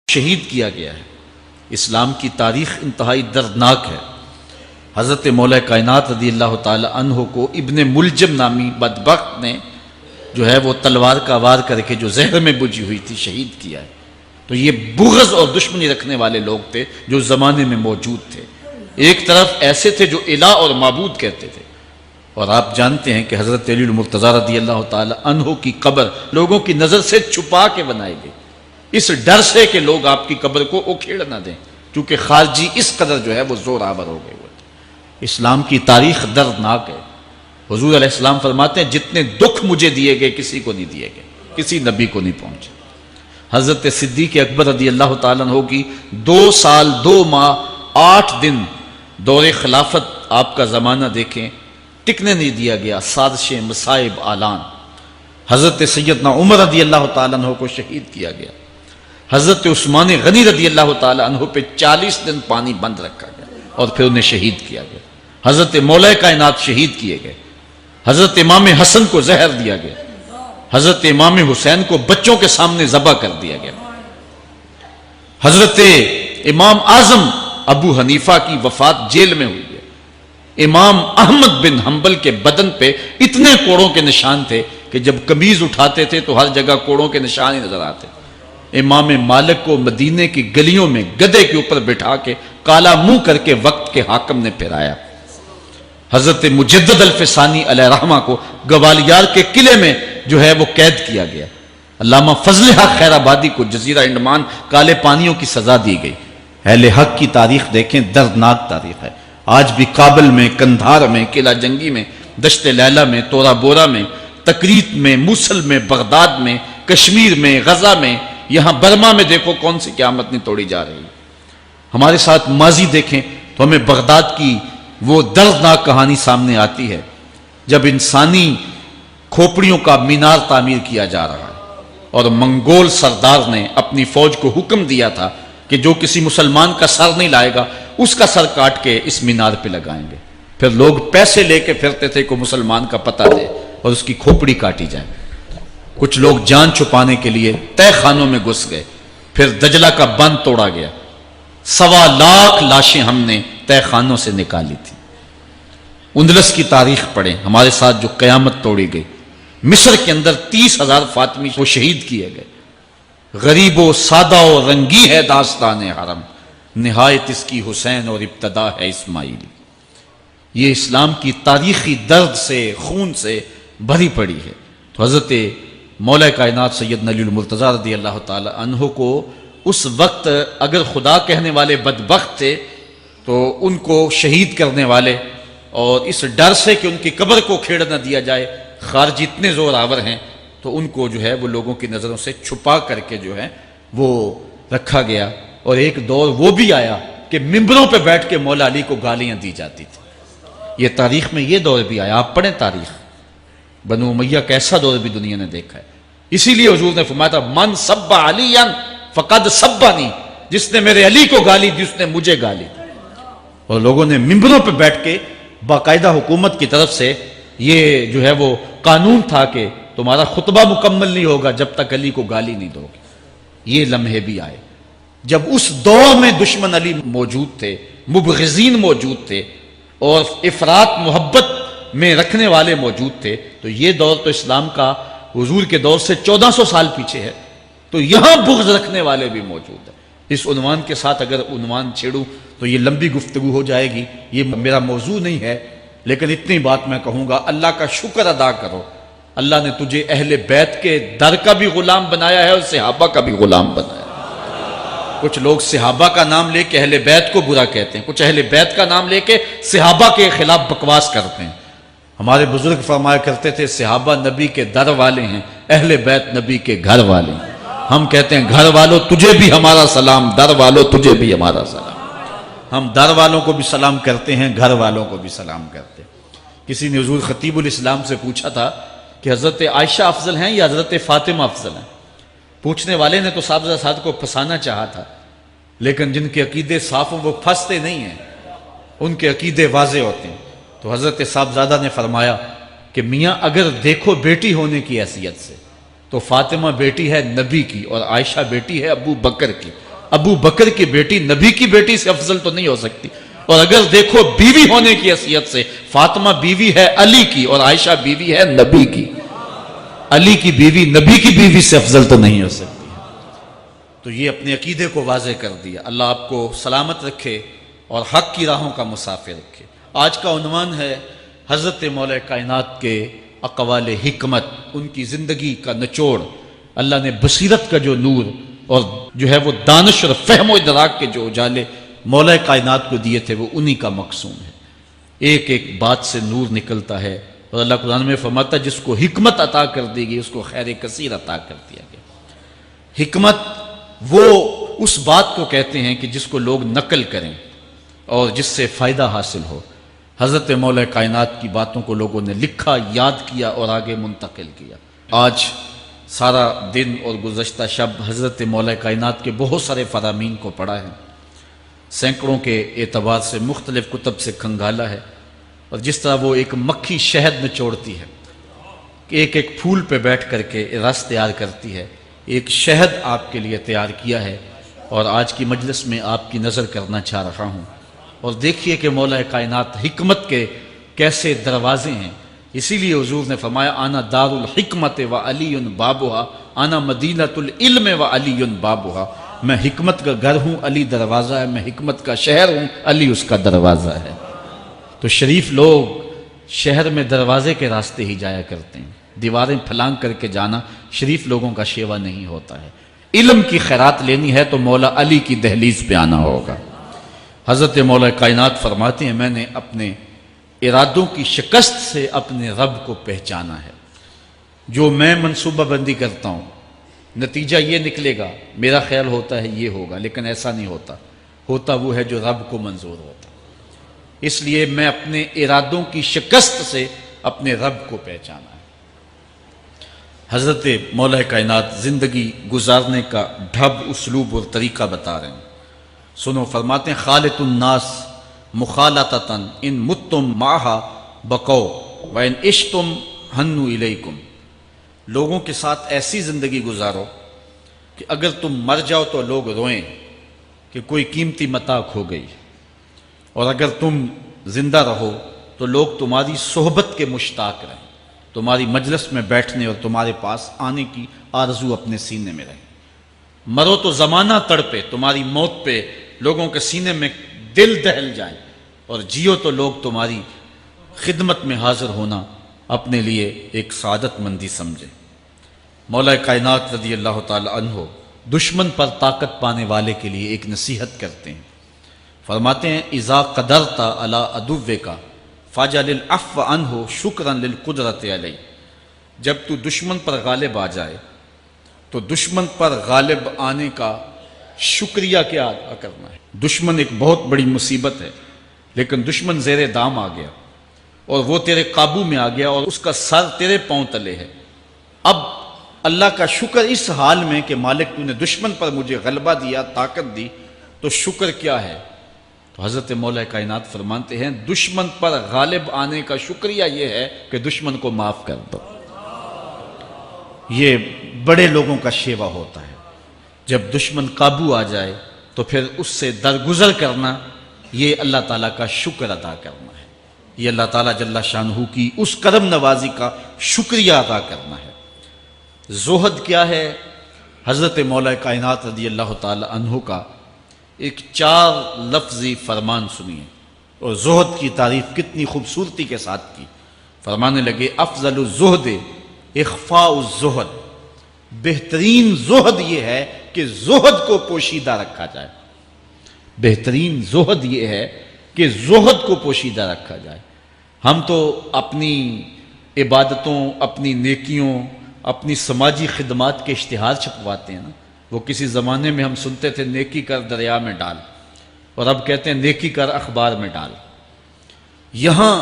شہید کیا گیا ہے۔ اسلام کی تاریخ انتہائی دردناک ہے۔ حضرت مولا کائنات رضی اللہ تعالی عنہ کو ابن ملجم نامی بدبخت نے جو ہے وہ تلوار کا وار کر کے جو زہر میں بجھی ہوئی تھی شہید کیا ہے۔ تو یہ بغض اور دشمنی رکھنے والے لوگ تھے جو زمانے میں موجود تھے۔ ایک طرف ایسے تھے جو الہ اور معبود کہتے تھے، اور آپ جانتے ہیں کہ حضرت علی المرتضیٰ رضی اللہ تعالی عنہ کی قبر لوگوں کی نظر سے چھپا کے بنائی گئی، اس ڈر سے کہ لوگ آپ کی قبر کو اکھیڑ نہ دیں، کیونکہ خارجی اس قدر جو ہے وہ زور آور ہو گئے ہوئے تھے۔ اسلام کی تاریخ دردناک ہے۔ حضور علیہ السلام فرماتے ہیں جتنے دکھ مجھے دیے گئے کسی کو نہیں دیے گئے، کسی نبی کو نہیں پہنچے۔ حضرت صدیق اکبر رضی اللہ تعالیٰ عنہ کی 2 سال 2 ماہ 8 دن دور خلافت، آپ کا زمانہ دیکھیں، ٹکنے نہیں دیا گیا، سازشیں، مصائب، اعلان۔ حضرت سیدنا عمر رضی اللہ تعالیٰ عنہ کو شہید کیا گیا۔ حضرت عثمان غنی رضی اللہ تعالیٰ عنہ پہ 40 دن پانی بند رکھا گیا اور پھر انہیں شہید کیا گیا۔ حضرت مولا کائنات شہید کیے گئے۔ حضرت امام حسن کو زہر دیا گیا۔ حضرت امام حسین کو بچوں کے سامنے ذبح کر دیا گیا۔ حضرت امام اعظم ابو حنیفہ کی وفات جیل میں ہوئی ہے۔ امام احمد بن حنبل کے بدن پہ اتنے کوڑوں کے نشان تھے کہ جب قمیض اٹھاتے تھے تو ہر جگہ کوڑوں کے نشان ہی نظر آتے۔ امام مالک کو مدینے کی گلیوں میں گدھے کے اوپر بٹھا کے کالا منہ کر کے وقت کے حاکم نے پھرایا۔ حضرت مجدد الفسانی علیہ رحمہ کو گوالیار کے قلعے میں جو ہے وہ قید کیا گیا۔ علامہ فضل حق خیر آبادی کو جزیرہ انڈمان کالے پانیوں کی سزا دی گئی۔ اہل حق کی تاریخ دیکھیں، دردناک تاریخ ہے۔ آج بھی کابل میں، کندھار میں، قلعہ جنگی میں، دشت لیلہ میں، تورا بورا میں، تکریت میں، موصل میں، بغداد میں، کشمیر میں، غزہ میں، یہاں برما میں دیکھو کون سی قیامت نہیں توڑی جا رہی ہے۔ ہمارے ساتھ ماضی دیکھیں تو ہمیں بغداد کی وہ دردناک کہانی سامنے آتی ہے جب انسانی کھوپڑیوں کا مینار تعمیر کیا جا رہا ہے، اور منگول سردار نے اپنی فوج کو حکم دیا تھا کہ جو کسی مسلمان کا سر نہیں لائے گا اس کا سر کاٹ کے اس مینار پہ لگائیں گے۔ پھر لوگ پیسے لے کے پھرتے تھے کہ مسلمان کا پتہ دے اور اس کی کھوپڑی کاٹی جائے۔ کچھ لوگ جان چھپانے کے لیے تہہ خانوں میں گھس گئے، پھر دجلہ کا بند توڑا گیا۔ 1.25 لاکھ لاشیں ہم نے تہہ خانوں سے نکالی تھی۔ اندلس کی تاریخ پڑھیں، ہمارے ساتھ جو قیامت توڑی گئی۔ مصر کے اندر 30,000 فاطمی کو شہید کیے گئے۔ غریب و سادہ و رنگی ہے داستان حرم، نہایت اس کی حسین اور ابتدا ہے اسماعیل۔ یہ اسلام کی تاریخی درد سے، خون سے بھری پڑی ہے۔ تو حضرت مولا کائنات سیدنا علی المرتضیٰ رضی اللہ تعالی عنہ کو اس وقت اگر خدا کہنے والے بدبخت تھے تو ان کو شہید کرنے والے، اور اس ڈر سے کہ ان کی قبر کو کھیڑ نہ دیا جائے، خارجی اتنے زور آور ہیں تو ان کو جو ہے وہ لوگوں کی نظروں سے چھپا کر کے جو ہے وہ رکھا گیا۔ اور ایک دور وہ بھی آیا کہ ممبروں پہ بیٹھ کے مولا علی کو گالیاں دی جاتی تھی۔ یہ تاریخ میں یہ دور بھی آیا، آپ پڑھیں تاریخ۔ بنو امیہ کا ایسا دور بھی دنیا نے دیکھا ہے۔ اسی لیے حضور نے فرمایا تھا من سب علیٰ فقد سبنی، جس نے میرے علی کو گالی دی اس نے مجھے گالی دی۔ اور لوگوں نے ممبروں پہ بیٹھ کے باقاعدہ حکومت کی طرف سے یہ جو ہے وہ قانون تھا کہ تمہارا خطبہ مکمل نہیں ہوگا جب تک علی کو گالی نہیں دو گے۔ یہ لمحے بھی آئے جب اس دور میں دشمن علی موجود تھے، مبغضین موجود تھے، اور افراط محبت میں رکھنے والے موجود تھے۔ تو یہ دور تو اسلام کا حضور کے دور سے 1400 سال پیچھے ہے، تو یہاں بغض رکھنے والے بھی موجود ہیں۔ اس عنوان کے ساتھ اگر عنوان چھیڑوں تو یہ لمبی گفتگو ہو جائے گی، یہ میرا موضوع نہیں ہے، لیکن اتنی بات میں کہوں گا، اللہ کا شکر ادا کرو، اللہ نے تجھے اہل بیت کے در کا بھی غلام بنایا ہے اور صحابہ کا بھی غلام بنایا ہے۔ کچھ لوگ صحابہ کا نام لے کے اہل بیت کو برا کہتے ہیں، کچھ اہل بیت کا نام لے کے صحابہ کے خلاف بکواس کرتے ہیں۔ ہمارے بزرگ فرمایا کرتے تھے صحابہ نبی کے در والے ہیں، اہل بیت نبی کے گھر والے ہیں۔ ہم کہتے ہیں گھر والوں تجھے بھی ہمارا سلام، در والوں تجھے بھی ہمارا سلام۔ ہم در والوں کو بھی سلام کرتے ہیں، گھر والوں کو بھی سلام کرتے ہیں۔ کسی نے حضور خطیب الاسلام سے پوچھا تھا کہ حضرت عائشہ افضل ہیں یا حضرت فاطمہ افضل ہیں؟ پوچھنے والے نے تو صاحبزادہ کو پھنسانا چاہا تھا، لیکن جن کے عقیدے صاف ہوں وہ پھنستے نہیں ہیں، ان کے عقیدے واضح ہوتے ہیں۔ تو حضرت صاحبزادہ نے فرمایا کہ میاں اگر دیکھو بیٹی ہونے کی حیثیت سے تو فاطمہ بیٹی ہے نبی کی اور عائشہ بیٹی ہے ابو بکر کی، ابو بکر کی بیٹی نبی کی بیٹی سے افضل تو نہیں ہو سکتی. اور اگر دیکھو بیوی ہونے کی حیثیت سے، فاطمہ بیوی ہے علی کی اور عائشہ بیوی ہے نبی کی. علی کی بیوی نبی کی بیوی سے افضل تو نہیں ہو سکتی. تو یہ اپنے عقیدے کو واضح کر دیا. اللہ آپ کو سلامت رکھے اور حق کی راہوں کا مسافر رکھے. آج کا عنوان ہے حضرت مولا کائنات کے اقوال حکمت، ان کی زندگی کا نچوڑ. اللہ نے بصیرت کا جو نور اور جو ہے وہ دانش اور فہم و ادراک کے جو اجالے مولا کائنات کو دیے تھے وہ انہی کا مقصود ہے. ایک ایک بات سے نور نکلتا ہے. اور اللہ قرآن میں فرماتا ہے جس کو حکمت عطا کر دی گئی اس کو خیر کثیر عطا کر دیا گیا. حکمت وہ اس بات کو کہتے ہیں کہ جس کو لوگ نقل کریں اور جس سے فائدہ حاصل ہو. حضرت مولا کائنات کی باتوں کو لوگوں نے لکھا، یاد کیا اور آگے منتقل کیا. آج سارا دن اور گزشتہ شب حضرت مولا کائنات کے بہت سارے فرامین کو پڑھا ہے، سینکڑوں کے اعتبار سے مختلف کتب سے کھنگالا ہے. اور جس طرح وہ ایک مکھی شہد نچوڑتی ہے، ایک ایک پھول پہ بیٹھ کر کے رس تیار کرتی ہے، ایک شہد آپ کے لیے تیار کیا ہے. اور آج کی مجلس میں آپ کی نظر کرنا چاہ رہا ہوں. اور دیکھیے کہ مولا کائنات حکمت کے کیسے دروازے ہیں. اسی لیے حضور نے فرمایا آنا دار الحکمت و علی بابھا، آنا مدینۃ العلم و علی بابھا. میں حکمت کا گھر ہوں، علی دروازہ ہے. میں حکمت کا شہر ہوں، علی اس کا دروازہ ہے. تو شریف لوگ شہر میں دروازے کے راستے ہی جایا کرتے ہیں. دیواریں پھلانگ کر کے جانا شریف لوگوں کا شیوا نہیں ہوتا ہے. علم کی خیرات لینی ہے تو مولا علی کی دہلیز پہ آنا ہوگا. حضرت مولا کائنات فرماتے ہیں میں نے اپنے ارادوں کی شکست سے اپنے رب کو پہچانا ہے. جو میں منصوبہ بندی کرتا ہوں نتیجہ یہ نکلے گا، میرا خیال ہوتا ہے یہ ہوگا، لیکن ایسا نہیں ہوتا. ہوتا وہ ہے جو رب کو منظور ہوتا. اس لیے میں اپنے ارادوں کی شکست سے اپنے رب کو پہچانا ہے. حضرت مولا کائنات زندگی گزارنے کا ڈھب، اسلوب اور طریقہ بتا رہے ہیں. سنو، فرماتے ہیں خالط الناس مخالطتاً ان متم معہا بقو وان عشتم ہنو الیکم. لوگوں کے ساتھ ایسی زندگی گزارو کہ اگر تم مر جاؤ تو لوگ روئیں کہ کوئی قیمتی متاع کھو گئی، اور اگر تم زندہ رہو تو لوگ تمہاری صحبت کے مشتاق رہیں، تمہاری مجلس میں بیٹھنے اور تمہارے پاس آنے کی آرزو اپنے سینے میں رہیں. مرو تو زمانہ تڑپے، تمہاری موت پہ لوگوں کے سینے میں دل دہل جائیں، اور جیو تو لوگ تمہاری خدمت میں حاضر ہونا اپنے لیے ایک سعادت مندی سمجھیں. مولا کائنات رضی اللہ تعالی عنہ دشمن پر طاقت پانے والے کے لیے ایک نصیحت کرتے ہیں. فرماتے ہیں اذا قدرت علی عدوک فاجعل العفو عنہ شکرا للقدرت علیہ. جب تو دشمن پر غالب آ جائے تو دشمن پر غالب آنے کا شکریہ کیا ادا کرنا ہے. دشمن ایک بہت بڑی مصیبت ہے، لیکن دشمن زیر دام آ گیا اور وہ تیرے قابو میں آ گیا اور اس کا سر تیرے پاؤں تلے ہے. اب اللہ کا شکر اس حال میں کہ مالک تو نے دشمن پر مجھے غلبہ دیا، طاقت دی، تو شکر کیا ہے؟ تو حضرت مولا کائنات فرماتے ہیں دشمن پر غالب آنے کا شکریہ یہ ہے کہ دشمن کو معاف کر دو. یہ بڑے لوگوں کا شیوا ہوتا ہے. جب دشمن قابو آ جائے تو پھر اس سے درگزر کرنا، یہ اللہ تعالیٰ کا شکر ادا کرنا ہے. یہ اللہ تعالیٰ جل شانہ کی اس کرم نوازی کا شکریہ ادا کرنا ہے. زہد کیا ہے؟ حضرت مولا کائنات رضی اللہ تعالی عنہ کا ایک 4 لفظی فرمان سنیے، اور زہد کی تعریف کتنی خوبصورتی کے ساتھ کی. فرمانے لگے افضل الزہد اخفاء الزہد. بہترین زہد یہ ہے کہ زہد کو پوشیدہ رکھا جائے. بہترین زہد یہ ہے کہ زہد کو پوشیدہ رکھا جائے. ہم تو اپنی عبادتوں، اپنی نیکیوں، اپنی سماجی خدمات کے اشتہار چھپواتے ہیں نا. وہ کسی زمانے میں ہم سنتے تھے نیکی کر دریا میں ڈال، اور اب کہتے ہیں نیکی کر اخبار میں ڈال. یہاں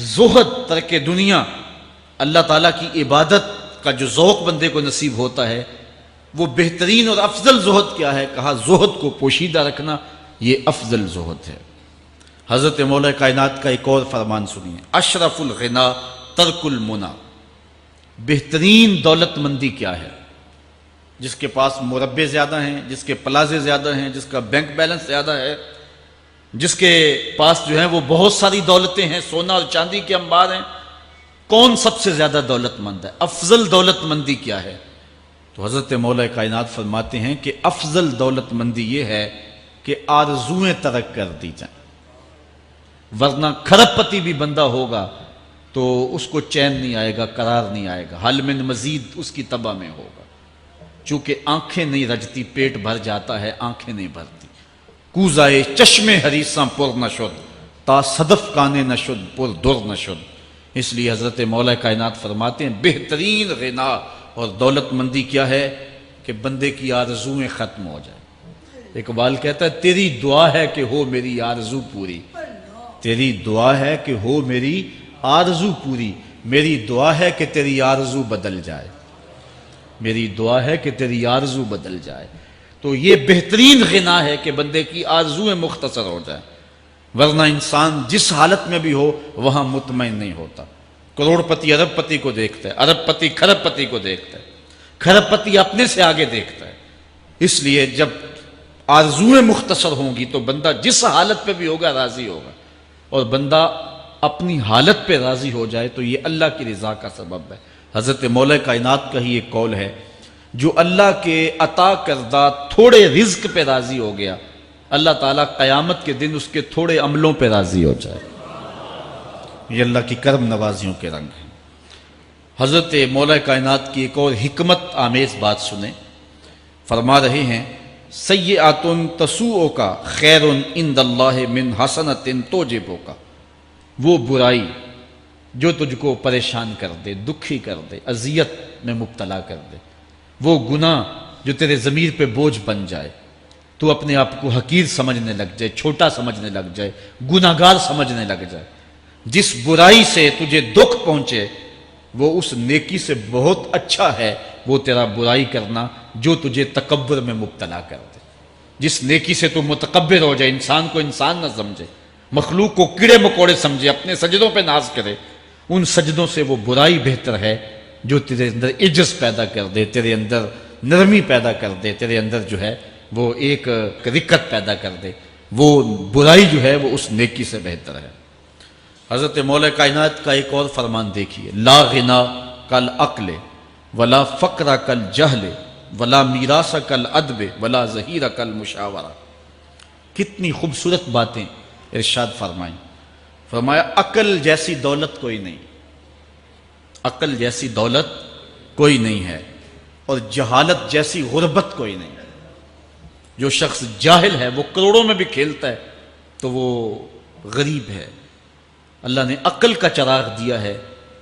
زہد، ترک دنیا، اللہ تعالیٰ کی عبادت کا جو ذوق بندے کو نصیب ہوتا ہے، وہ بہترین اور افضل زہد کیا ہے؟ کہا زہد کو پوشیدہ رکھنا، یہ افضل زہد ہے. حضرت مولا کائنات کا ایک اور فرمان سنیے اشرف الغنا ترک المنا. بہترین دولت مندی کیا ہے؟ جس کے پاس مربے زیادہ ہیں، جس کے پلازے زیادہ ہیں، جس کا بینک بیلنس زیادہ ہے، جس کے پاس جو ہے وہ بہت ساری دولتیں ہیں، سونا اور چاندی کے انبار ہیں، کون سب سے زیادہ دولت مند ہے؟ افضل دولت مندی کیا ہے؟ تو حضرت مولا کائنات فرماتے ہیں کہ افضل دولت مندی یہ ہے کہ آرزویں ترک کر دی جائیں، ورنہ کھرب پتی بھی بندہ ہوگا تو اس کو چین نہیں آئے گا، قرار نہیں آئے گا، حل من مزید اس کی تباہ میں ہوگا۔ چونکہ آنکھیں نہیں رجتی، پیٹ بھر جاتا ہے، آنکھیں نہیں بھرتی۔ کوزائے چشمے حریصاں پر نہ شد، تا صدف کانے نہ شد پر در نہ شد۔ اس لیے حضرت مولا کائنات فرماتے ہیں بہترین غنا اور دولت مندی کیا ہے کہ بندے کی آرزویں ختم ہو جائیں۔ اقبال کہتا ہے تیری دعا ہے کہ ہو میری آرزو پوری، تیری دعا ہے کہ ہو میری آرزو پوری، میری دعا ہے کہ تیری آرزو بدل جائے، میری دعا ہے کہ تیری آرزو بدل جائے۔ تو یہ بہترین غنا ہے کہ بندے کی آرزویں مختصر ہو جائیں، ورنہ انسان جس حالت میں بھی ہو وہاں مطمئن نہیں ہوتا۔ کروڑ پتی ارب پتی کو دیکھتا ہے، ارب پتی کھرب پتی کو دیکھتا ہے، کھرب پتی اپنے سے آگے دیکھتا ہے۔ اس لیے جب آرزویں مختصر ہوں گی تو بندہ جس حالت پہ بھی ہوگا راضی ہوگا، اور بندہ اپنی حالت پہ راضی ہو جائے تو یہ اللہ کی رضا کا سبب ہے۔ حضرت مولا کائنات کا ہی ایک قول ہے، جو اللہ کے عطا کردہ تھوڑے رزق پہ راضی ہو گیا، اللہ تعالیٰ قیامت کے دن اس کے تھوڑے عملوں پہ راضی ہو جائے۔ یہ اللہ کی کرم نوازیوں کے رنگ ہیں۔ حضرت مولا کائنات کی ایک اور حکمت آمیز بات سنیں، فرما رہے ہیں سیئات تسوء کا خیر عند اللہ من حسنۃ توجب کا، وہ برائی جو تجھ کو پریشان کر دے، دکھی کر دے، اذیت میں مبتلا کر دے، وہ گناہ جو تیرے ضمیر پہ بوجھ بن جائے، تو اپنے آپ کو حقیر سمجھنے لگ جائے، چھوٹا سمجھنے لگ جائے، گناہگار سمجھنے لگ جائے، جس برائی سے تجھے دکھ پہنچے وہ اس نیکی سے بہت اچھا ہے وہ تیرا برائی کرنا جو تجھے تکبر میں مبتلا کر دے۔ جس نیکی سے تو متکبر ہو جائے، انسان کو انسان نہ سمجھے، مخلوق کو کیڑے مکوڑے سمجھے، اپنے سجدوں پہ ناز کرے، ان سجدوں سے وہ برائی بہتر ہے جو تیرے اندر عجز پیدا کر دے، تیرے اندر نرمی پیدا کر دے، تیرے اندر جو ہے وہ ایک رقت پیدا کر دے۔ وہ برائی جو ہے وہ اس نیکی سے بہتر ہے۔ حضرت مولا کائنات کا ایک اور فرمان دیکھیے، لا غنا کل عقل ولا فقر کل جہل ولا میراث کل ادب ولا ظہیر کل مشاورہ۔ کتنی خوبصورت باتیں ارشاد فرمائیں۔ فرمایا عقل جیسی دولت کوئی نہیں، عقل جیسی دولت کوئی نہیں ہے، اور جہالت جیسی غربت کوئی نہیں۔ جو شخص جاہل ہے وہ کروڑوں میں بھی کھیلتا ہے تو وہ غریب ہے۔ اللہ نے عقل کا چراغ دیا ہے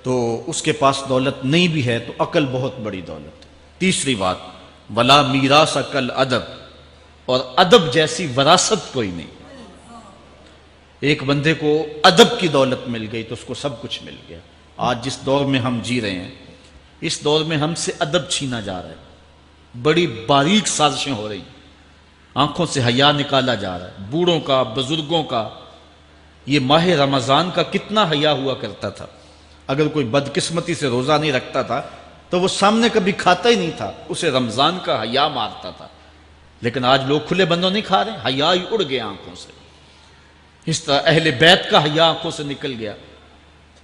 تو اس کے پاس دولت نہیں بھی ہے تو عقل بہت بڑی دولت ہے۔ تیسری بات، ولا میراث کل ادب، اور ادب جیسی وراثت کوئی نہیں۔ ایک بندے کو ادب کی دولت مل گئی تو اس کو سب کچھ مل گیا۔ آج جس دور میں ہم جی رہے ہیں، اس دور میں ہم سے ادب چھینا جا رہا ہے، بڑی باریک سازشیں ہو رہی ہیں، آنکھوں سے حیا نکالا جا رہا ہے، بوڑھوں کا، بزرگوں کا۔ یہ ماہ رمضان کا کتنا حیا ہوا کرتا تھا، اگر کوئی بدقسمتی سے روزہ نہیں رکھتا تھا تو وہ سامنے کبھی کھاتا ہی نہیں تھا، اسے رمضان کا حیا مارتا تھا۔ لیکن آج لوگ کھلے بندوں نہیں کھا رہے، حیا ہی اڑ گیا آنکھوں سے۔ اس طرح اہل بیت کا حیا آنکھوں سے نکل گیا،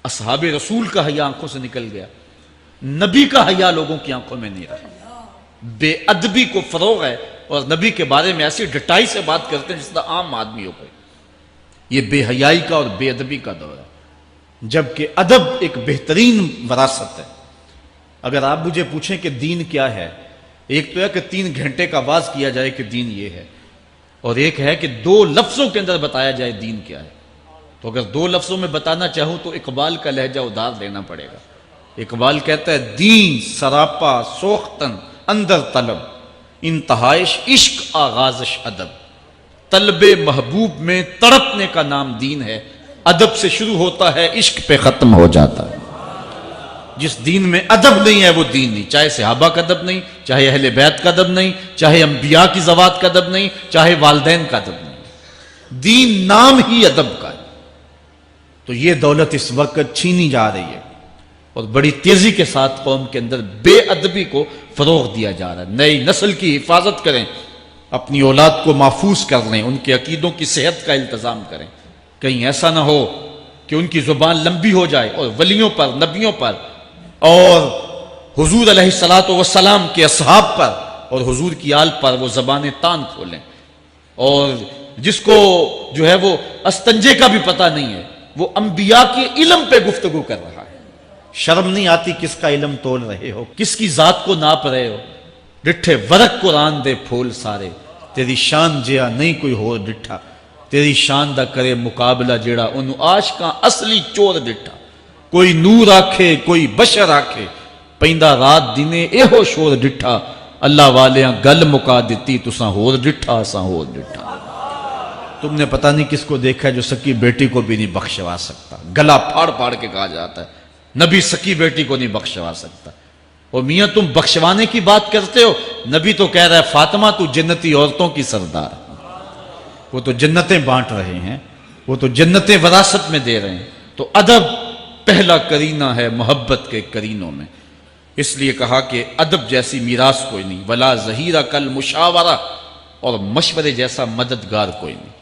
اصحاب رسول کا حیا آنکھوں سے نکل گیا، نبی کا حیا لوگوں کی آنکھوں میں نہیں رہا۔ بے ادبی کو فروغ ہے، اور نبی کے بارے میں ایسی ڈٹائی سے بات کرتے ہیں جس طرح عام آدمی ہو گئے۔ یہ بے حیائی کا اور بے ادبی کا دور ہے، جبکہ ادب ایک بہترین وراثت ہے۔ اگر آپ مجھے پوچھیں کہ دین کیا ہے، ایک تو ہے کہ 3 گھنٹے کا آواز کیا جائے کہ دین یہ ہے، اور ایک ہے کہ 2 لفظوں کے اندر بتایا جائے دین کیا ہے۔ تو اگر 2 لفظوں میں بتانا چاہوں تو اقبال کا لہجہ ادھار لینا پڑے گا۔ اقبال کہتا ہے دین سراپا سوختن اندر طلب، انتہائش عشق آغازش ادب۔ طلب محبوب میں تڑپنے کا نام دین ہے، ادب سے شروع ہوتا ہے، عشق پہ ختم ہو جاتا ہے۔ جس دین میں ادب نہیں ہے وہ دین نہیں، چاہے صحابہ کا ادب نہیں، چاہے اہل بیت کا ادب نہیں، چاہے انبیاء کی ذوات کا ادب نہیں، چاہے والدین کا ادب نہیں، دین نام ہی ادب کا ہے۔ تو یہ دولت اس وقت چھینی جا رہی ہے، اور بڑی تیزی کے ساتھ قوم کے اندر بے ادبی کو فروغ دیا جا رہا ہے۔ نئی نسل کی حفاظت کریں، اپنی اولاد کو محفوظ کر لیں، ان کے عقیدوں کی صحت کا التزام کریں، کہیں ایسا نہ ہو کہ ان کی زبان لمبی ہو جائے اور ولیوں پر، نبیوں پر اور حضور علیہ الصلاۃ والسلام کے اصحاب پر اور حضور کی آل پر وہ زبانیں تان کھولیں، اور جس کو جو ہے وہ استنجے کا بھی پتہ نہیں ہے وہ انبیاء کے علم پہ گفتگو کر رہا ہے۔ شرم نہیں آتی کس کا علم تول رہے ہو، کس کی ذات کو ناپ رہے ہو؟ ڈٹھے ورق قرآن دے پھول سارے، تیری شان جیا نہیں کوئی ہو ڈٹھا، تیری شان دا کرے مقابلہ جیڑا انہوں عاشقاں اصلی چور ڈٹھا۔ کوئی نور آکھے کوئی بشر آکھے، پیندہ رات دینے ایہو شور ڈٹھا، اللہ والیاں گل مکا دیتی تساں ہور ڈٹھا اساں ہور ڈٹھا۔ تم نے پتہ نہیں کس کو دیکھا ہے جو سکی بیٹی کو بھی نہیں بخشوا سکتا، گلا پھاڑ پھاڑ کے کہا جاتا ہے نبی سکی بیٹی کو نہیں بخشوا سکتا۔ اور میاں تم بخشوانے کی بات کرتے ہو، نبی تو کہہ رہا ہے فاطمہ تو جنتی عورتوں کی سردار، وہ تو جنتیں بانٹ رہے ہیں، وہ تو جنتیں وراثت میں دے رہے ہیں۔ تو ادب پہلا کرینہ ہے محبت کے کرینوں میں، اس لیے کہا کہ ادب جیسی میراث کوئی نہیں، ولا ظہیرہ کل مشاورہ، اور مشورے جیسا مددگار کوئی نہیں۔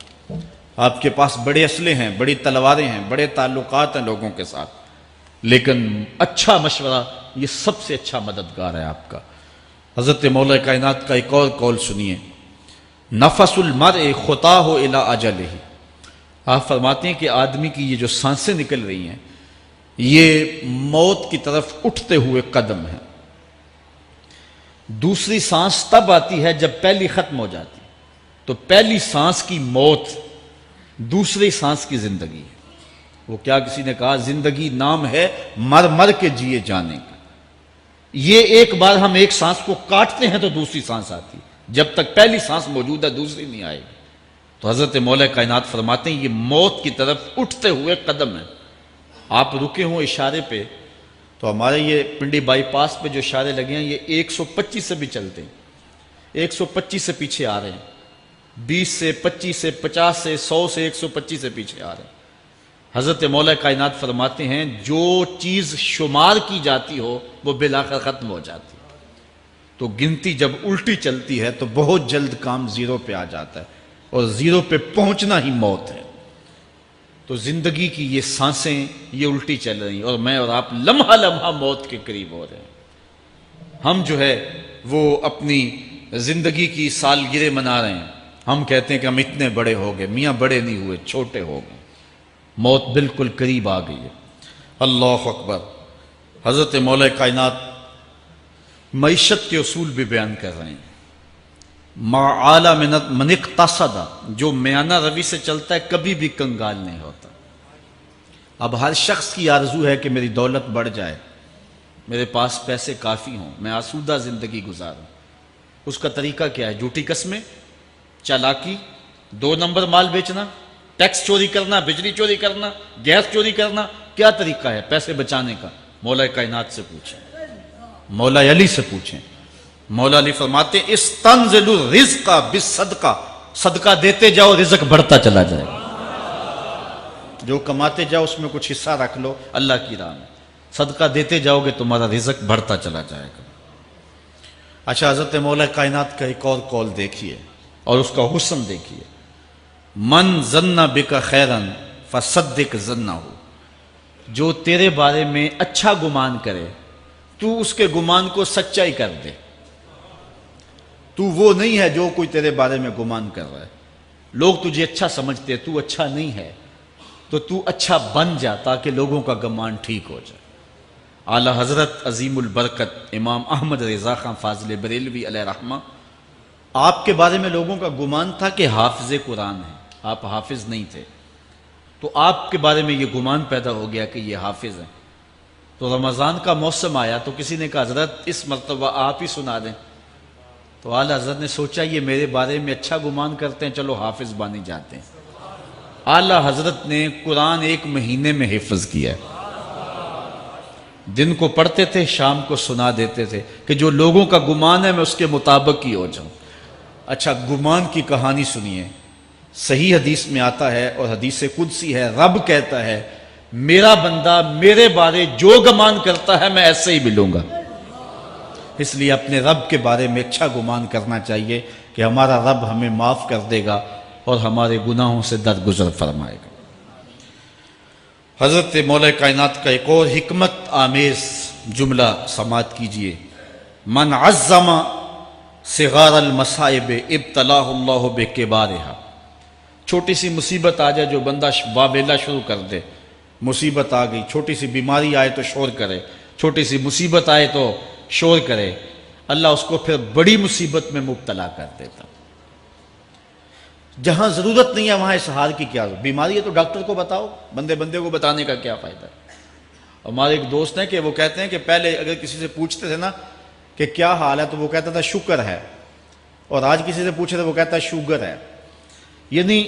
آپ کے پاس بڑے اسلحے ہیں، بڑی تلواریں ہیں، بڑے تعلقات ہیں لوگوں کے ساتھ، لیکن اچھا مشورہ یہ سب سے اچھا مددگار ہے آپ کا۔ حضرت مولا کائنات کا ایک اور قول سنیے، نفس المرء خطاہ الی اجلہ، آپ فرماتے ہیں کہ آدمی کی یہ جو سانسیں نکل رہی ہیں یہ موت کی طرف اٹھتے ہوئے قدم ہیں۔ دوسری سانس تب آتی ہے جب پہلی ختم ہو جاتی، تو پہلی سانس کی موت، دوسری سانس کی زندگی ہے۔ وہ کیا کسی نے کہا زندگی نام ہے مر مر کے جیے جانے کا، یہ ایک بار ہم ایک سانس کو کاٹتے ہیں تو دوسری سانس آتی، جب تک پہلی سانس موجود ہے دوسری نہیں آئے گی۔ تو حضرت مولا کائنات فرماتے ہیں یہ موت کی طرف اٹھتے ہوئے قدم ہے۔ آپ رکے ہوں اشارے پہ تو ہمارے یہ پنڈی بائی پاس پہ جو اشارے لگے ہیں یہ 125 سے بھی چلتے ہیں، 125 سے پیچھے آ رہے ہیں، 20 سے 25 سے 50 سے 100 سے 125 سے پیچھے آ رہے ہیں۔ حضرت مولا کائنات فرماتے ہیں جو چیز شمار کی جاتی ہو وہ بالآخر ختم ہو جاتی، تو گنتی جب الٹی چلتی ہے تو بہت جلد کام زیرو پہ آ جاتا ہے، اور زیرو پہ پہنچنا ہی موت ہے۔ تو زندگی کی یہ سانسیں یہ الٹی چل رہی ہیں، اور میں اور آپ لمحہ لمحہ موت کے قریب ہو رہے ہیں۔ ہم جو ہے وہ اپنی زندگی کی سالگرہ منا رہے ہیں، ہم کہتے ہیں کہ ہم اتنے بڑے ہو گئے، میاں بڑے نہیں ہوئے، چھوٹے ہو گئے، موت بالکل قریب آ گئی ہے۔ اللہ اکبر۔ حضرت مولا کائنات معیشت کے اصول بھی بیان کر رہے ہیں۔ ما اعلی من اقتصد، جو میانہ روی سے چلتا ہے کبھی بھی کنگال نہیں ہوتا۔ اب ہر شخص کی آرزو ہے کہ میری دولت بڑھ جائے، میرے پاس پیسے کافی ہوں، میں آسودہ زندگی گزاروں۔ اس کا طریقہ کیا ہے؟ جھوٹی قسمیں، چالاکی، 2 نمبر مال بیچنا، ٹیکس چوری کرنا، بجلی چوری کرنا، گیس چوری کرنا، کیا طریقہ ہے پیسے بچانے کا؟ مولا کائنات سے پوچھیں، مولا علی سے پوچھیں۔ مولا علی فرماتے ہیں استنزل الرزق بالصدقہ، صدقہ دیتے جاؤ رزق بڑھتا چلا جائے گا، جو کماتے جاؤ اس میں کچھ حصہ رکھ لو اللہ کی راہ میں، صدقہ دیتے جاؤ گے تمہارا رزق بڑھتا چلا جائے گا۔ اچھا، حضرت مولا کائنات کا ایک اور قول دیکھیے اور اس کا حسن دیکھیے، من ظن بک خیرا فصدق ظنہ، جو تیرے بارے میں اچھا گمان کرے تو اس کے گمان کو سچائی کر دے۔ تو وہ نہیں ہے جو کوئی تیرے بارے میں گمان کر رہا ہے، لوگ تجھے اچھا سمجھتے ہیں، تو اچھا نہیں ہے، تو اچھا بن جا تاکہ لوگوں کا گمان ٹھیک ہو جائے۔ اعلی حضرت عظیم البرکت امام احمد رضا خان فاضل بریلوی علیہ رحمہ، آپ کے بارے میں لوگوں کا گمان تھا کہ حافظ قرآن ہیں، آپ حافظ نہیں تھے، تو آپ کے بارے میں یہ گمان پیدا ہو گیا کہ یہ حافظ ہیں۔ تو رمضان کا موسم آیا تو کسی نے کہا حضرت اس مرتبہ آپ ہی سنا دیں، تو اعلی حضرت نے سوچا یہ میرے بارے میں اچھا گمان کرتے ہیں، چلو حافظ بانی جاتے ہیں۔ اعلی حضرت نے قرآن 1 مہینے میں حفظ کیا ہے، دن کو پڑھتے تھے، شام کو سنا دیتے تھے کہ جو لوگوں کا گمان ہے میں اس کے مطابق ہی ہو جاؤں۔ اچھا، گمان کی کہانی سنیے، صحیح حدیث میں آتا ہے اور حدیث قدسی ہے، رب کہتا ہے میرا بندہ میرے بارے جو گمان کرتا ہے میں ایسے ہی ملوں گا۔ اس لیے اپنے رب کے بارے میں اچھا گمان کرنا چاہیے کہ ہمارا رب ہمیں معاف کر دے گا اور ہمارے گناہوں سے درگزر فرمائے گا۔ حضرت مولا کائنات کا ایک اور حکمت آمیز جملہ سماعت کیجئے، من عظم صغار المصائب ابتلاہ اللہ بکبارہا۔ چھوٹی سی مصیبت آ جائے جو بندہ واویلا شروع کر دے، مصیبت آ گئی، چھوٹی سی بیماری آئے تو شور کرے، چھوٹی سی مصیبت آئے تو شور کرے، اللہ اس کو پھر بڑی مصیبت میں مبتلا کر دیتا۔ جہاں ضرورت نہیں ہے وہاں اظہار کی کیا ضرورت؟ بیماری ہے تو ڈاکٹر کو بتاؤ، بندے کو بتانے کا کیا فائدہ ہے؟ ہمارے ایک دوست ہیں کہ وہ کہتے ہیں کہ پہلے اگر کسی سے پوچھتے تھے نا کہ کیا حال ہے تو وہ کہتا تھا شکر ہے، اور آج کسی سے پوچھے تو وہ کہتا ہے شوگر ہے۔ یعنی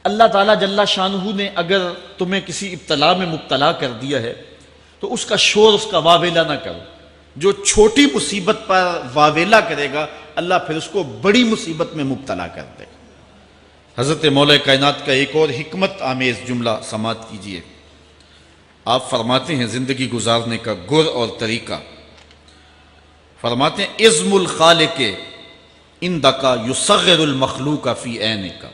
اللہ تعالیٰ جل شانہ نے اگر تمہیں کسی ابتلا میں مبتلا کر دیا ہے تو اس کا شور، اس کا واویلا نہ کرو۔ جو چھوٹی مصیبت پر واویلا کرے گا اللہ پھر اس کو بڑی مصیبت میں مبتلا کر دے گا۔ حضرت مولا کائنات کا ایک اور حکمت آمیز جملہ سماعت کیجئے، آپ فرماتے ہیں زندگی گزارنے کا گر اور طریقہ، فرماتے ہیں عظم الخالق عندک یصغر المخلوق فی عینک۔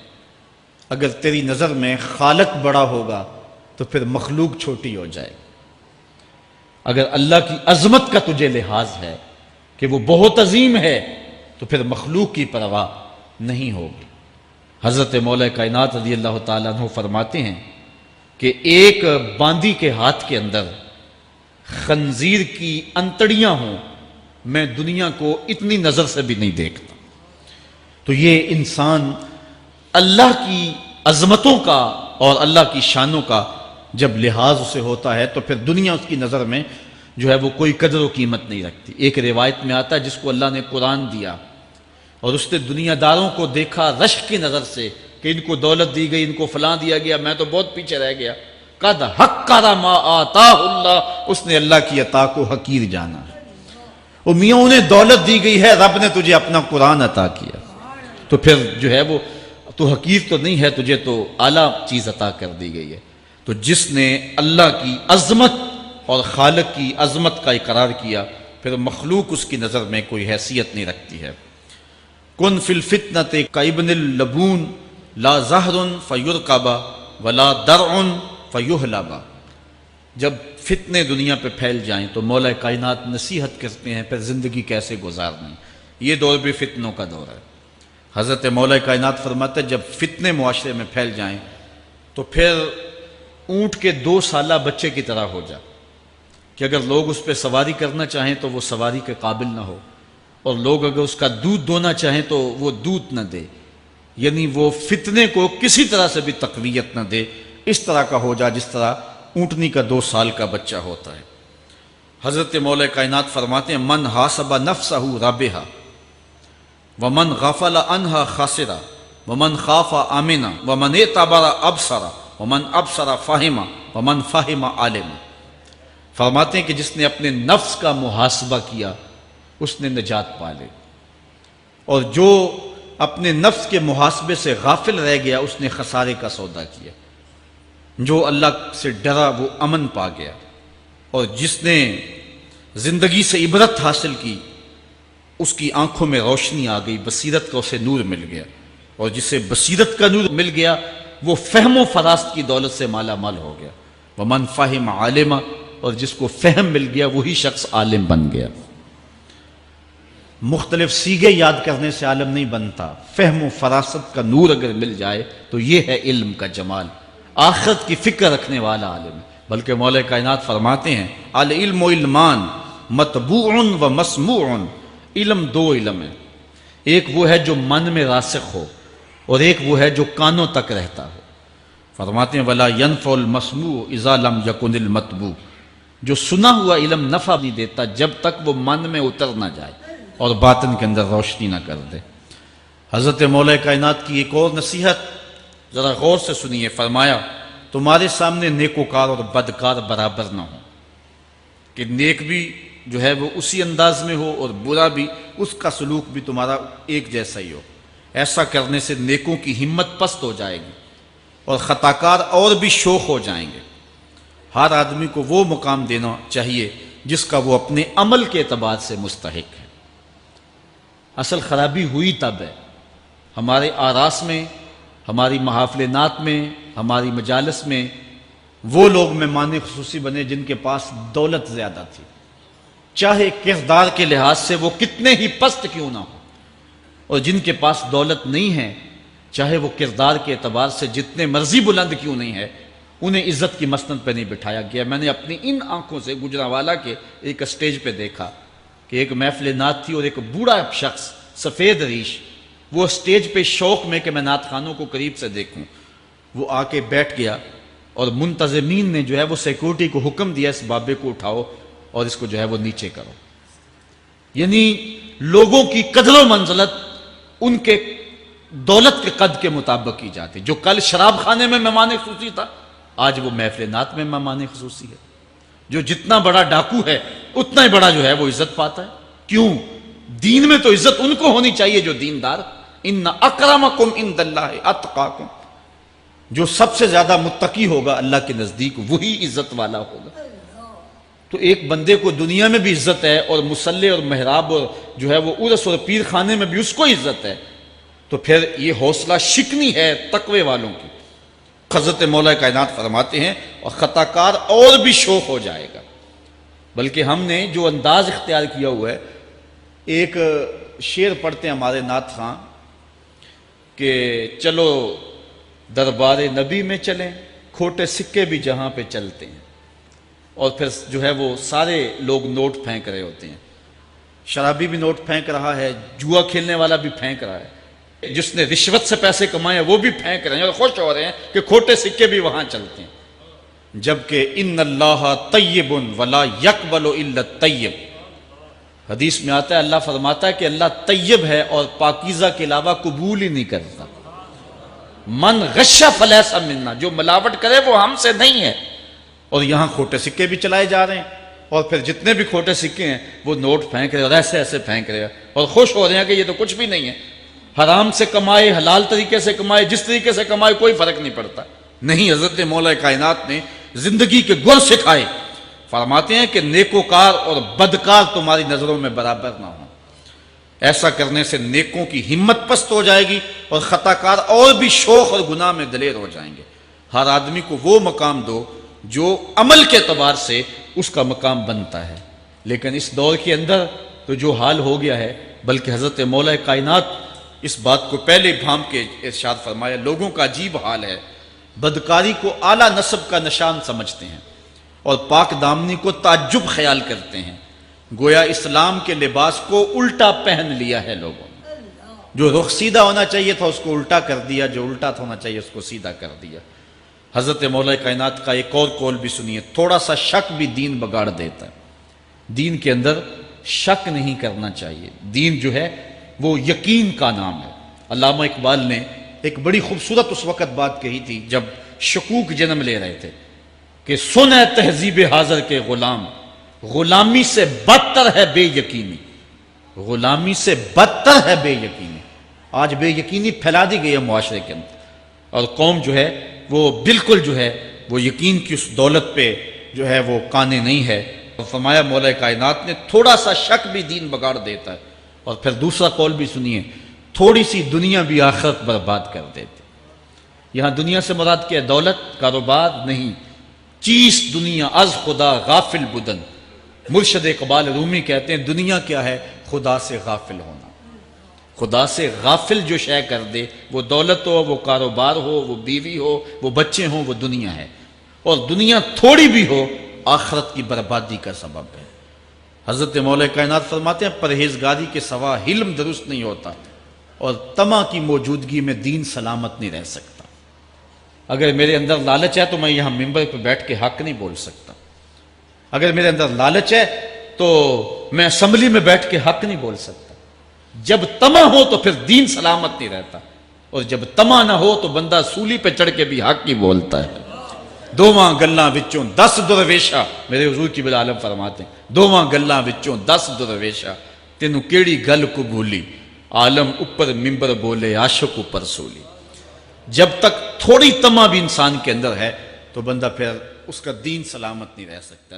اگر تیری نظر میں خالق بڑا ہوگا تو پھر مخلوق چھوٹی ہو جائے گی۔ اگر اللہ کی عظمت کا تجھے لحاظ ہے کہ وہ بہت عظیم ہے تو پھر مخلوق کی پرواہ نہیں ہوگی۔ حضرت مولا کائنات رضی اللہ تعالیٰ عنہ فرماتے ہیں کہ ایک باندی کے ہاتھ کے اندر خنزیر کی انتڑیاں ہوں، میں دنیا کو اتنی نظر سے بھی نہیں دیکھتا۔ تو یہ انسان اللہ کی عظمتوں کا اور اللہ کی شانوں کا جب لحاظ اسے ہوتا ہے تو پھر دنیا اس کی نظر میں جو ہے وہ کوئی قدر و قیمت نہیں رکھتی۔ ایک روایت میں آتا ہے جس کو اللہ نے قرآن دیا اور اس نے دنیا داروں کو دیکھا رشک کی نظر سے کہ ان کو دولت دی گئی، ان کو فلاں دیا گیا، میں تو بہت پیچھے رہ گیا۔ قد حقر ما آتاہ اللہ، اس نے اللہ کی عطا کو حقیر جانا۔ وہ میاں انہیں دولت دی گئی ہے، رب نے تجھے اپنا قرآن عطا کیا، تو پھر جو ہے وہ تو حقیر تو نہیں ہے، تجھے تو اعلیٰ چیز عطا کر دی گئی ہے۔ تو جس نے اللہ کی عظمت اور خالق کی عظمت کا اقرار کیا پھر مخلوق اس کی نظر میں کوئی حیثیت نہیں رکھتی ہے۔ کن فی الفتنۃ کابن اللبون لا زہر فیرکب ولا درع فیحلب۔ جب فتنے دنیا پہ پھیل جائیں تو مولا کائنات نصیحت کرتے ہیں پھر زندگی کیسے گزارنی۔ یہ دور بھی فتنوں کا دور ہے۔ حضرت مولا کائنات فرماتے ہیں جب فتنے معاشرے میں پھیل جائیں تو پھر اونٹ کے 2 سالہ بچے کی طرح ہو جا کہ اگر لوگ اس پہ سواری کرنا چاہیں تو وہ سواری کے قابل نہ ہو، اور لوگ اگر اس کا دودھ دونا چاہیں تو وہ دودھ نہ دے، یعنی وہ فتنے کو کسی طرح سے بھی تقویت نہ دے، اس طرح کا ہو جا جس طرح اونٹنی کا 2 سال کا بچہ ہوتا ہے۔ حضرت مولا کائنات فرماتے ہیں من حاسب نفسہ رابحہ ومن غفل عنہا خاسرہ ومن خاف آمنہ ومن اعتبر ابصر ومن ابصر فہم ومن فہم عالم۔ فرماتے ہیں کہ جس نے اپنے نفس کا محاسبہ کیا اس نے نجات پا لی، اور جو اپنے نفس کے محاسبے سے غافل رہ گیا اس نے خسارے کا سودا کیا۔ جو اللہ سے ڈرا وہ امن پا گیا، اور جس نے زندگی سے عبرت حاصل کی اس کی آنکھوں میں روشنی آ گئی، بصیرت کا اسے نور مل گیا، اور جسے بصیرت کا نور مل گیا وہ فہم و فراست کی دولت سے مالا مال ہو گیا۔ ومن فہم عالمہ، اور جس کو فہم مل گیا وہی شخص عالم بن گیا۔ مختلف سیغے یاد کرنے سے عالم نہیں بنتا، فہم و فراست کا نور اگر مل جائے تو یہ ہے علم کا جمال، آخرت کی فکر رکھنے والا عالم۔ بلکہ مولا کائنات فرماتے ہیں العلم علمان مطبوع و مسموع۔ علم 2 علم ہیں، ایک وہ ہے جو من میں راسخ ہو اور ایک وہ ہے جو کانوں تک رہتا ہو۔ فرماتے ہیں ولا ينفع المسموع اذا لم يكن المتبوع۔ جو سنا ہوا علم نفع نہیں دیتا جب تک وہ من میں اتر نہ جائے اور باطن کے اندر روشنی نہ کر دے۔ حضرت مولا کائنات کی ایک اور نصیحت ذرا غور سے سنیے، فرمایا تمہارے سامنے نیکوکار اور بدکار برابر نہ ہو، کہ نیک بھی جو ہے وہ اسی انداز میں ہو اور برا بھی، اس کا سلوک بھی تمہارا ایک جیسا ہی ہو۔ ایسا کرنے سے نیکوں کی ہمت پست ہو جائے گی اور خطاکار اور بھی شوخ ہو جائیں گے۔ ہر آدمی کو وہ مقام دینا چاہیے جس کا وہ اپنے عمل کے اعتبار سے مستحق ہے۔ اصل خرابی ہوئی تب ہے ہمارے آراس میں، ہماری محافل نعت میں، ہماری مجالس میں وہ لوگ مہمان خصوصی بنے جن کے پاس دولت زیادہ تھی، چاہے کردار کے لحاظ سے وہ کتنے ہی پست کیوں نہ ہو، اور جن کے پاس دولت نہیں ہے چاہے وہ کردار کے اعتبار سے جتنے مرضی بلند کیوں نہیں ہے، انہیں عزت کی مسند پہ نہیں بٹھایا گیا۔ میں نے اپنی ان آنکھوں سے گجرانوالہ کے ایک اسٹیج پہ دیکھا کہ ایک محفل نعت تھی اور ایک بوڑھا شخص سفید ریش، وہ اسٹیج پہ شوق میں کہ میں نعت خانوں کو قریب سے دیکھوں، وہ آ کے بیٹھ گیا اور منتظمین نے جو ہے وہ سیکورٹی کو حکم دیا اس بابے کو اٹھاؤ اور اس کو جو ہے وہ نیچے کرو۔ یعنی لوگوں کی قدر و منزلت ان کے دولت کے قد کے مطابق کی جاتی، جو کل شراب خانے میں مہمان خصوصی تھا آج وہ محفل نعت میں مہمان خصوصی ہے، جو جتنا بڑا ڈاکو ہے اتنا ہی بڑا جو ہے وہ عزت پاتا ہے۔ کیوں؟ دین میں تو عزت ان کو ہونی چاہیے جو دیندار، ان اکرمکم عند اللہ اتقاکم، جو سب سے زیادہ متقی ہوگا اللہ کے نزدیک وہی عزت والا ہوگا۔ تو ایک بندے کو دنیا میں بھی عزت ہے اور مصلی اور محراب اور جو ہے وہ عرس اور پیر خانے میں بھی اس کو عزت ہے، تو پھر یہ حوصلہ شکنی ہے تقوی والوں کی۔ حضرت مولا کائنات فرماتے ہیں اور خطا کار اور بھی شوق ہو جائے گا، بلکہ ہم نے جو انداز اختیار کیا ہوا ہے، ایک شعر پڑھتے ہیں ہمارے نعت خاں کہ چلو دربار نبی میں چلیں، کھوٹے سکے بھی جہاں پہ چلتے ہیں، اور پھر جو ہے وہ سارے لوگ نوٹ پھینک رہے ہوتے ہیں، شرابی بھی نوٹ پھینک رہا ہے، جوا کھیلنے والا بھی پھینک رہا ہے، جس نے رشوت سے پیسے کمائے وہ بھی پھینک رہے ہیں اور خوش ہو رہے ہیں کہ کھوٹے سکے بھی وہاں چلتے ہیں، جبکہ ان اللہ طیب ولا یقبل الا الطیب، حدیث میں آتا ہے اللہ فرماتا ہے کہ اللہ طیب ہے اور پاکیزہ کے علاوہ قبول ہی نہیں کرتا۔ من غش فلیس منا، جو ملاوٹ کرے وہ ہم سے نہیں ہے، اور یہاں کھوٹے سکے بھی چلائے جا رہے ہیں، اور پھر جتنے بھی کھوٹے سکے ہیں وہ نوٹ پھینک رہے اور ایسے ایسے پھینک رہے اور خوش ہو رہے ہیں کہ یہ تو کچھ بھی نہیں ہے، حرام سے کمائے حلال طریقے سے کمائے جس طریقے سے کمائے کوئی فرق نہیں پڑتا۔ نہیں، حضرت مولا کائنات نے زندگی کے گر سکھائے، فرماتے ہیں کہ نیکوکار اور بدکار تمہاری نظروں میں برابر نہ ہوں، ایسا کرنے سے نیکوں کی ہمت پست ہو جائے گی اور خطا کار اور بھی شوق اور گناہ میں دلیر ہو جائیں گے۔ ہر آدمی کو وہ مقام دو جو عمل کے اعتبار سے اس کا مقام بنتا ہے، لیکن اس دور کے اندر تو جو حال ہو گیا ہے، بلکہ حضرت مولا کائنات اس بات کو پہلے بھام کے ارشاد فرمایا، لوگوں کا عجیب حال ہے، بدکاری کو اعلیٰ نسب کا نشان سمجھتے ہیں اور پاک دامنی کو تعجب خیال کرتے ہیں، گویا اسلام کے لباس کو الٹا پہن لیا ہے لوگوں نے، جو رخ سیدھا ہونا چاہیے تھا اس کو الٹا کر دیا، جو الٹا ہونا چاہیے اس کو سیدھا کر دیا۔ حضرت مولا کائنات کا ایک اور قول بھی سنیے، تھوڑا سا شک بھی دین بگاڑ دیتا ہے، دین کے اندر شک نہیں کرنا چاہیے، دین جو ہے وہ یقین کا نام ہے۔ علامہ اقبال نے ایک بڑی خوبصورت اس وقت بات کہی تھی جب شکوک جنم لے رہے تھے کہ سن ہے تہذیب حاضر کے غلام، غلامی سے بدتر ہے بے یقینی، غلامی سے بدتر ہے بے یقینی۔ آج بے یقینی پھیلا دی گئی ہے معاشرے کے اندر، اور قوم جو ہے وہ بالکل جو ہے وہ یقین کی اس دولت پہ جو ہے وہ قانے نہیں ہے۔ اور فرمایا مولا کائنات نے تھوڑا سا شک بھی دین بگاڑ دیتا ہے، اور پھر دوسرا قول بھی سنیے، تھوڑی سی دنیا بھی آخرت برباد کر دیتے۔ یہاں دنیا سے مراد کیا ہے؟ دولت، کاروبار نہیں، چیز دنیا از خدا غافل بدن۔ مرشد اقبال رومی کہتے ہیں دنیا کیا ہے؟ خدا سے غافل ہونا۔ خدا سے غافل جو شے کر دے، وہ دولت ہو، وہ کاروبار ہو، وہ بیوی ہو، وہ بچے ہوں، وہ دنیا ہے، اور دنیا تھوڑی بھی ہو آخرت کی بربادی کا سبب ہے۔ حضرت مولا کائنات فرماتے ہیں پرہیزگاری کے سوا حلم درست نہیں ہوتا، اور طمع کی موجودگی میں دین سلامت نہیں رہ سکتا۔ اگر میرے اندر لالچ ہے تو میں یہاں ممبر پہ بیٹھ کے حق نہیں بول سکتا، اگر میرے اندر لالچ ہے تو میں اسمبلی میں بیٹھ کے حق نہیں بول سکتا۔ جب طمع ہو تو پھر دین سلامت نہیں رہتا، اور جب طمع نہ ہو تو بندہ سولی پہ چڑھ کے بھی حق ہی بولتا ہے۔ دوواں گلاں وچوں 10 درویشا، میرے حضور کی بل عالم فرماتے ہیں دوواں گلاں وچوں 10 درویشا، تینوں کیڑی گل کو بھولی، عالم اوپر ممبر بولے عاشق اوپر سولی۔ جب تک تھوڑی طمع بھی انسان کے اندر ہے تو بندہ پھر اس کا دین سلامت نہیں رہ سکتا.